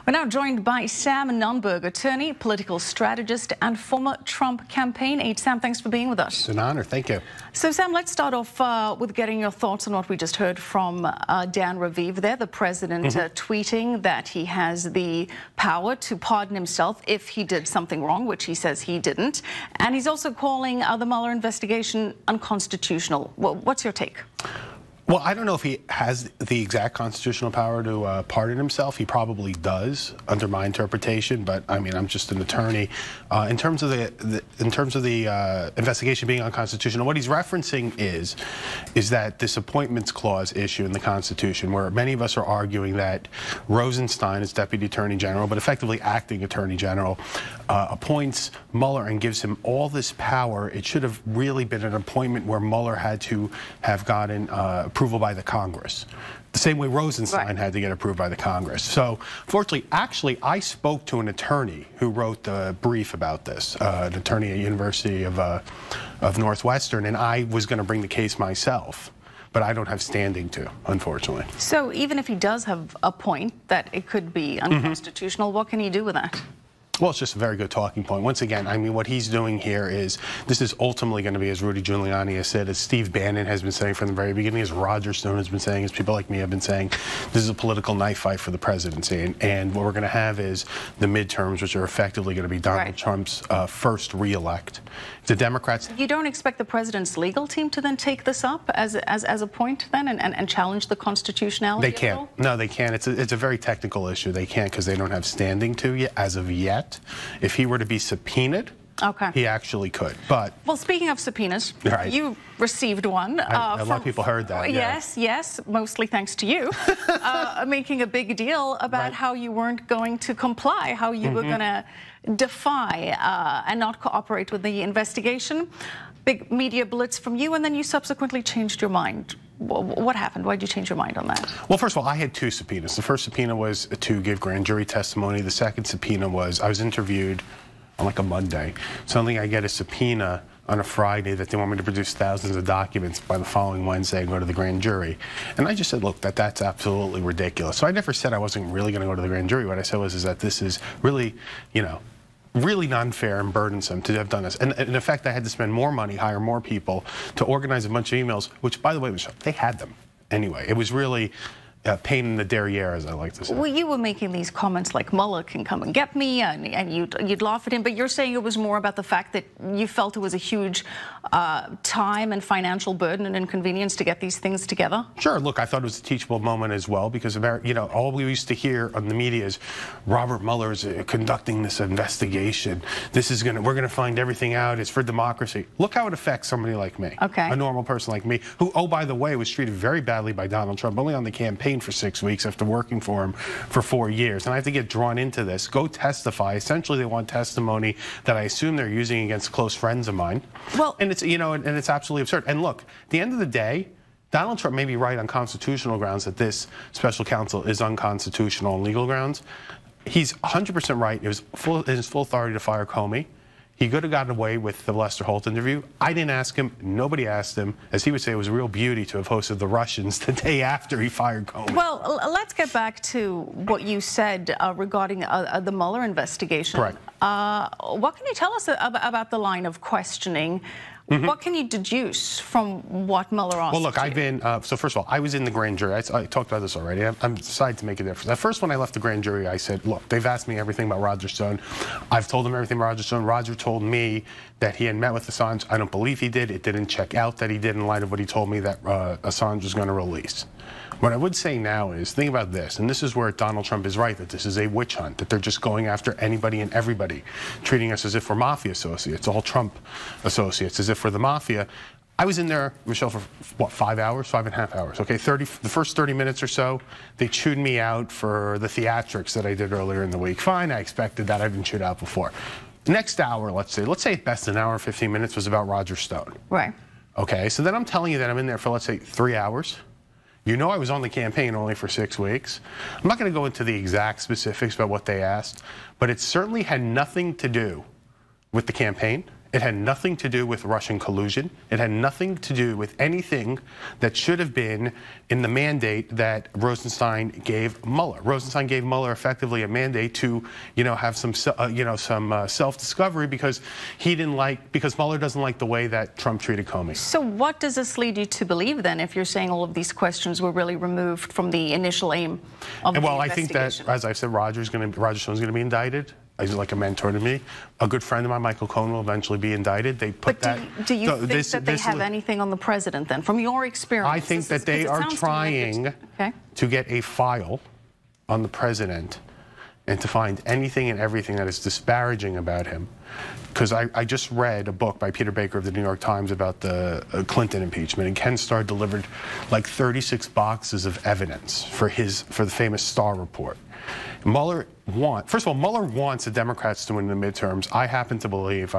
We're now joined by Sam Nunberg, attorney, political strategist, and former Trump campaign aide. Sam, thanks for being with us. It's an honor. Thank you. So, Sam, let's start off with getting your thoughts on what we just heard from Dan Raviv there, the president tweeting that he has the power to pardon himself if he did something wrong, which he says he didn't. And he's also calling the Mueller investigation unconstitutional. What's your take? Well, I don't know if he has the exact constitutional power to pardon himself. He probably does, under my interpretation. But I mean, I'm just an attorney. In terms of the investigation being unconstitutional, what he's referencing is that this appointments clause issue in the Constitution, where many of us are arguing that Rosenstein, as Deputy Attorney General, but effectively acting Attorney General, appoints Mueller and gives him all this power. It should have really been an appointment where Mueller had to have gotten approval by the Congress, the same way Rosenstein had to get approved by the Congress. So, fortunately, actually, I spoke to an attorney who wrote the brief about this, an attorney at University of Northwestern, and I was going to bring the case myself. But I don't have standing to, unfortunately. So even if he does have a point that it could be unconstitutional, what can he do with that? Well, it's just a very good talking point. Once again, I mean, what he's doing here is, this is ultimately going to be, as Rudy Giuliani has said, as Steve Bannon has been saying from the very beginning, as Roger Stone has been saying, as people like me have been saying, this is a political knife fight for the presidency. And what we're going to have is the midterms, which are effectively going to be Donald Trump's first re-elect. The Democrats... You don't expect the president's legal team to then take this up as a point then and challenge the constitutionality? They can't. No, they can't. It's a very technical issue. They can't because they don't have standing to yet, as of yet. If he were to be subpoenaed, he actually could. But well, speaking of subpoenas, you received one. A lot of people heard that. Yes, mostly thanks to you, making a big deal about how you weren't going to comply, how you were going to defy and not cooperate with the investigation. Big media blitz from you, and then you subsequently changed your mind. What happened? Why did you change your mind on that? Well, first of all, I had two subpoenas. The first subpoena was to give grand jury testimony. The second subpoena was I was interviewed on like a Monday. Suddenly I get a subpoena on a Friday that they want me to produce thousands of documents by the following Wednesday and go to the grand jury. And I just said, look, that's absolutely ridiculous. So I never said I wasn't really going to go to the grand jury. What I said was that this is really, you know, really unfair and burdensome to have done this. And in effect, I had to spend more money, hire more people to organize a bunch of emails, which, by the way, Michelle, they had them anyway. It was really a pain in the derriere, as I like to say. Well, you were making these comments like Mueller can come and get me, and you'd laugh at him, but you're saying it was more about the fact that you felt it was a huge time and financial burden and inconvenience to get these things together? Sure. Look, I thought it was a teachable moment as well, because you know, all we used to hear on the media is Robert Mueller's conducting this investigation. We're gonna find everything out. It's for democracy. Look how it affects somebody like me, a normal person like me, who, oh, by the way, was treated very badly by Donald Trump, only on the campaign for 6 weeks after working for him for 4 years. And I have to get drawn into this, go testify. Essentially, they want testimony that I assume they're using against close friends of mine. Well, and it's, you know, and it's absolutely absurd. And look, at the end of the day, Donald Trump may be right on constitutional grounds that this special counsel is unconstitutional on legal grounds. He's 100% right. It was his full authority to fire Comey. He could have gotten away with the Lester Holt interview. I didn't ask him. Nobody asked him. As he would say, it was a real beauty to have hosted the Russians the day after he fired Comey. Well, let's get back to what you said regarding the Mueller investigation. Correct. What can you tell us about the line of questioning? What can you deduce from what Mueller asked? Well, look, I've been, so first of all, I was in the grand jury. I talked about this already. I'm decided to make a difference. At first, when I left the grand jury, I said, look, they've asked me everything about Roger Stone. I've told them everything about Roger Stone. Roger told me that he had met with Assange. I don't believe he did. It didn't check out that he did in light of what he told me that Assange was going to release. What I would say now is, think about this, and this is where Donald Trump is right, that this is a witch hunt, that they're just going after anybody and everybody, treating us as if we're mafia associates, all Trump associates, as if we're the mafia. I was in there, Michelle, for what, 5 hours, 5.5 hours, okay? The first 30 minutes or so, they chewed me out for the theatrics that I did earlier in the week. Fine, I expected that. I've been chewed out before. Next hour, let's say at best an hour and 15 minutes was about Roger Stone. Right. Okay, so then I'm telling you that I'm in there for, let's say, 3 hours. You know I was on the campaign only for 6 weeks. I'm not going to go into the exact specifics about what they asked, but it certainly had nothing to do with the campaign. It had nothing to do with Russian collusion. It had nothing to do with anything that should have been in the mandate that Rosenstein gave Mueller. Rosenstein gave Mueller effectively a mandate to, have some self-discovery because Mueller doesn't like the way that Trump treated Comey. So what does this lead you to believe then, if you're saying all of these questions were really removed from the initial aim of the investigation? Well, I think that, as I said, Roger Stone's going to be indicted. He's like a mentor to me. A good friend of mine, Michael Cohen, will eventually be indicted. They put do you think that they have anything on the president then, from your experience? I think that they are trying to get a file on the president and to find anything and everything that is disparaging about him. Because I just read a book by Peter Baker of the New York Times about the Clinton impeachment, and Ken Starr delivered like 36 boxes of evidence for the famous Starr report. First of all, Mueller wants the Democrats to win the midterms. I happen to believe,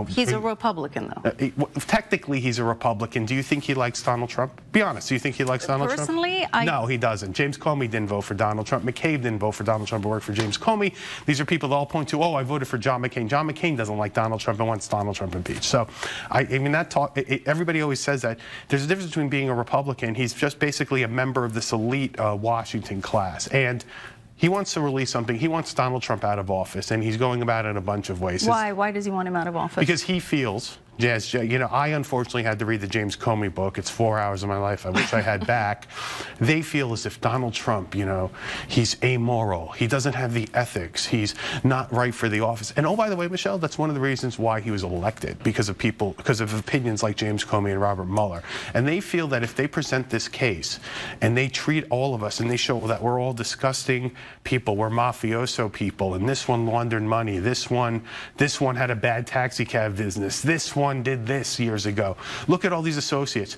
He's a Republican, though. Technically, he's a Republican. Do you think he likes Donald Trump? Be honest. Do you think he likes Donald Trump? Personally, No, he doesn't. James Comey didn't vote for Donald Trump. McCabe didn't vote for Donald Trump but worked for James Comey. These are people that all point to, I voted for John McCain. John McCain doesn't like Donald Trump and wants Donald Trump impeached. So, that talk, everybody always says that. There's a difference between being a Republican. He's just basically a member of this elite Washington class. And he wants to release something. He wants Donald Trump out of office, and he's going about it in a bunch of ways. Why? Why does he want him out of office? Because he feels, I unfortunately had to read the James Comey book. It's 4 hours of my life I wish I had back. They feel as if Donald Trump, he's amoral. He doesn't have the ethics. He's not right for the office. And oh, by the way, Michelle, that's one of the reasons why he was elected, because of opinions like James Comey and Robert Mueller. And they feel that if they present this case and they treat all of us and they show that we're all disgusting people, we're mafioso people, and this one laundered money, this one had a bad taxi cab business, this one did this years ago. Look at all these associates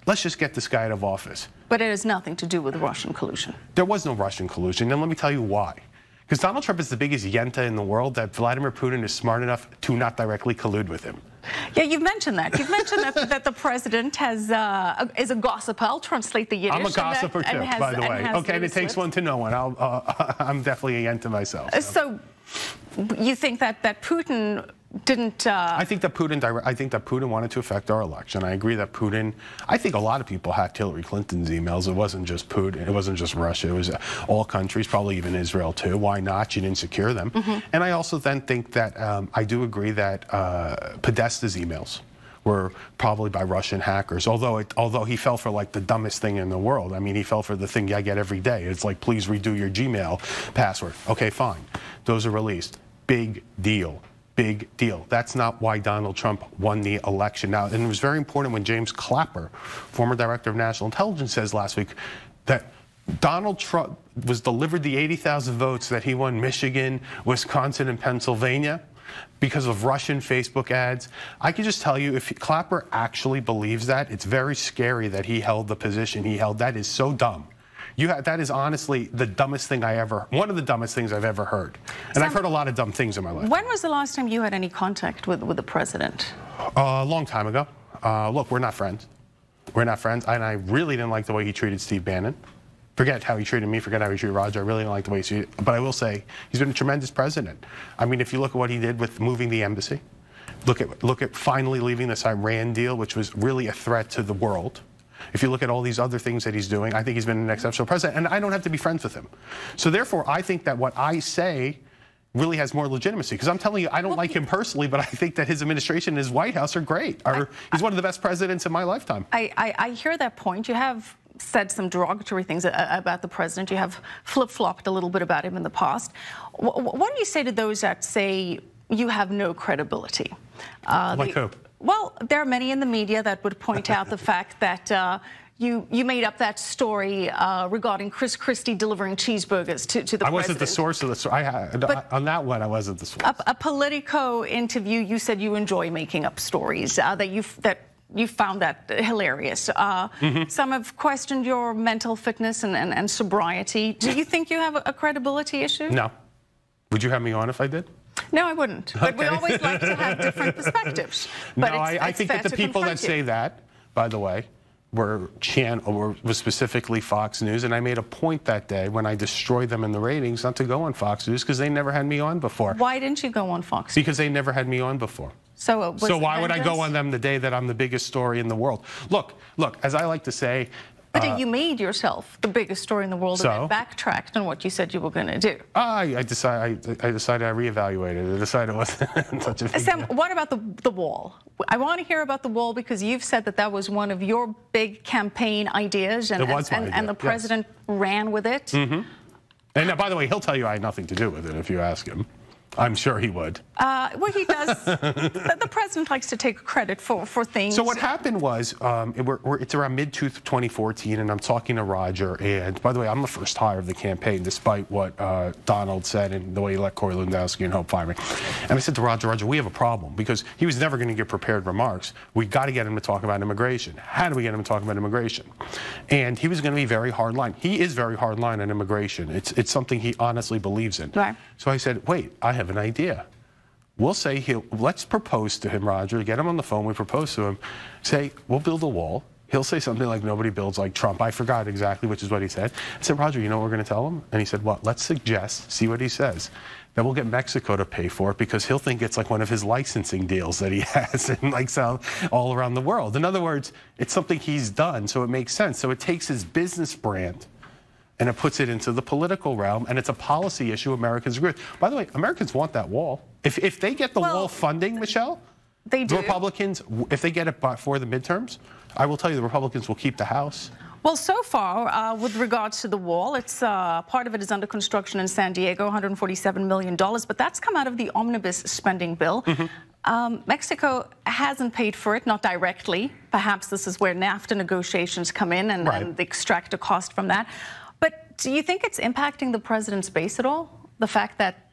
let's just get this guy out of office. But it has nothing to do with Russian collusion. There was no Russian collusion, and let me tell you why. Because Donald Trump is the biggest yenta in the world, that Vladimir Putin is smart enough to not directly collude with him. Yeah, you've mentioned that. You've mentioned that the president is a gossiper. I'll translate the Yiddish. I'm a gossiper too, by the way. Okay, and it takes one to know one. I'm definitely a yenta myself. So you think that Putin didn't... I think that Putin wanted to affect our election. I agree that I think a lot of people hacked Hillary Clinton's emails. It wasn't just Putin. It wasn't just Russia. It was all countries, probably even Israel too. Why not? She didn't secure them. And I also then think that I do agree that Podesta's emails were probably by Russian hackers, although he fell for like the dumbest thing in the world. I mean, he fell for the thing I get every day. It's like, please redo your Gmail password. Okay, fine. Those are released. Big deal. Big deal. That's not why Donald Trump won the election. Now, and it was very important when James Clapper, former director of national intelligence, says last week that Donald Trump was delivered the 80,000 votes that he won Michigan, Wisconsin, and Pennsylvania because of Russian Facebook ads. I can just tell you, if Clapper actually believes that, it's very scary that he held the position he held. That is so dumb. That is honestly the dumbest thing one of the dumbest things I've ever heard. And I've heard a lot of dumb things in my life. When was the last time you had any contact with the president? A long time ago. Look, we're not friends. We're not friends. And I really didn't like the way he treated Steve Bannon. Forget how he treated me, forget how he treated Roger. I really didn't like the way he treated. But I will say, he's been a tremendous president. I mean, if you look at what he did with moving the embassy, look at finally leaving this Iran deal, which was really a threat to the world. If you look at all these other things that he's doing, I think he's been an exceptional president, and I don't have to be friends with him. So therefore, I think that what I say really has more legitimacy, because I'm telling you, I don't like him personally, but I think that his administration and his White House are great. He's one of the best presidents in my lifetime. I hear that point. You have said some derogatory things about the president. You have flip-flopped a little bit about him in the past. What do you say to those that say you have no credibility? Like who? Well, there are many in the media that would point out the fact that you made up that story regarding Chris Christie delivering cheeseburgers to the president. I wasn't the source of the story. On that one, I wasn't the source. A Politico interview, you said you enjoy making up stories, that you found that hilarious. Some have questioned your mental fitness and sobriety. Do you think you have a credibility issue? No. Would you have me on if I did? No, I wouldn't. But we always like to have different perspectives. But no, I think that the people that say that, by the way, were specifically Fox News, and I made a point that day when I destroyed them in the ratings not to go on Fox News because they never had me on before. Why didn't you go on Fox News? Because they never had me on before. So why would I go on them the day that I'm the biggest story in the world? Look, as I like to say... But you made yourself the biggest story in the world and then backtracked on what you said you were going to do. I decided I reevaluated. I decided it wasn't such a big Sam, what about the wall? I want to hear about the wall because you've said that was one of your big campaign ideas, and the president ran with it. Mm-hmm. And by the way, he'll tell you I had nothing to do with it if you ask him. I'm sure he would. Well, he does. The president likes to take credit for things. So what happened was, it's around mid-2014, and I'm talking to Roger. And by the way, I'm the first hire of the campaign, despite what Donald said and the way he let Corey Lewandowski and Hope fire me. And I said to Roger, we have a problem, because he was never going to get prepared remarks. We got to get him to talk about immigration. How do we get him to talk about immigration? And he was going to be very hardline. He is very hardline on immigration. It's something he honestly believes in. Right. So I said, wait, I have an idea. We'll say, let's propose to him, Roger, get him on the phone, we propose to him, say, we'll build a wall. He'll say something like, nobody builds like Trump. I forgot exactly which is what he said. I said, Roger, you know what we're going to tell him? And he said, what? Let's suggest, see what he says. Then we'll get Mexico to pay for it, because he'll think it's like one of his licensing deals that he has and like sell all around the world. In other words, it's something he's done, so it makes sense. So it takes his business brand and it puts it into the political realm, and it's a policy issue Americans agree with. By the way, Americans want that wall. If they get the wall funding, Michelle, they do. The Republicans, if they get it for the midterms, I will tell you the Republicans will keep the House. Well, so far, with regards to the wall, it's part of it is under construction in San Diego, $147 million, but that's come out of the omnibus spending bill. Mm-hmm. Mexico hasn't paid for it, not directly. Perhaps this is where NAFTA negotiations come in and they extract a cost from that. But do you think it's impacting the president's base at all? The fact that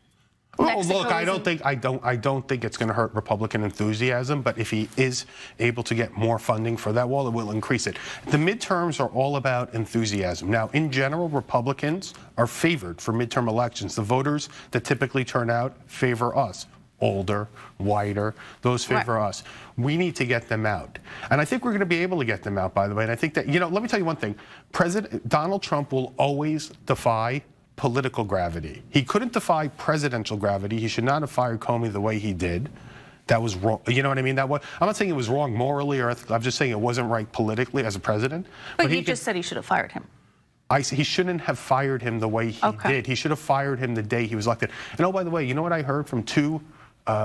Mexico look, I don't think it's going to hurt Republican enthusiasm, but if he is able to get more funding for that wall, it will increase it. The midterms are all about enthusiasm. Now, in general, Republicans are favored for midterm elections. The voters that typically turn out favor us. Older, whiter, those favor us. We need to get them out. And I think we're going to be able to get them out, by the way. And I think that, let me tell you one thing. President Donald Trump will always defy political gravity. He couldn't defy presidential gravity. He should not have fired Comey the way he did. That was wrong. You know what I mean? I'm not saying it was wrong morally or ethically. I'm just saying it wasn't right politically as a president. But you just said he should have fired him. He shouldn't have fired him the way he did. He should have fired him the day he was elected. And oh, by the way, you know what I heard from two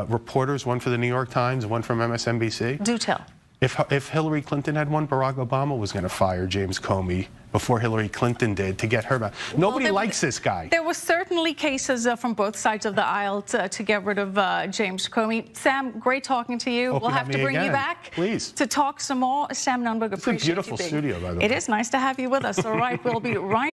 reporters, one for the New York Times and one from MSNBC? Do tell. If Hillary Clinton had won, Barack Obama was going to fire James Comey before Hillary Clinton did to get her back. Nobody likes this guy. There were certainly cases from both sides of the aisle to get rid of James Comey. Sam, great talking to you. We'll have to bring you back to talk some more. Sam Nunberg, appreciate you. It's a beautiful studio, by the way. It is nice to have you with us. All right, we'll be right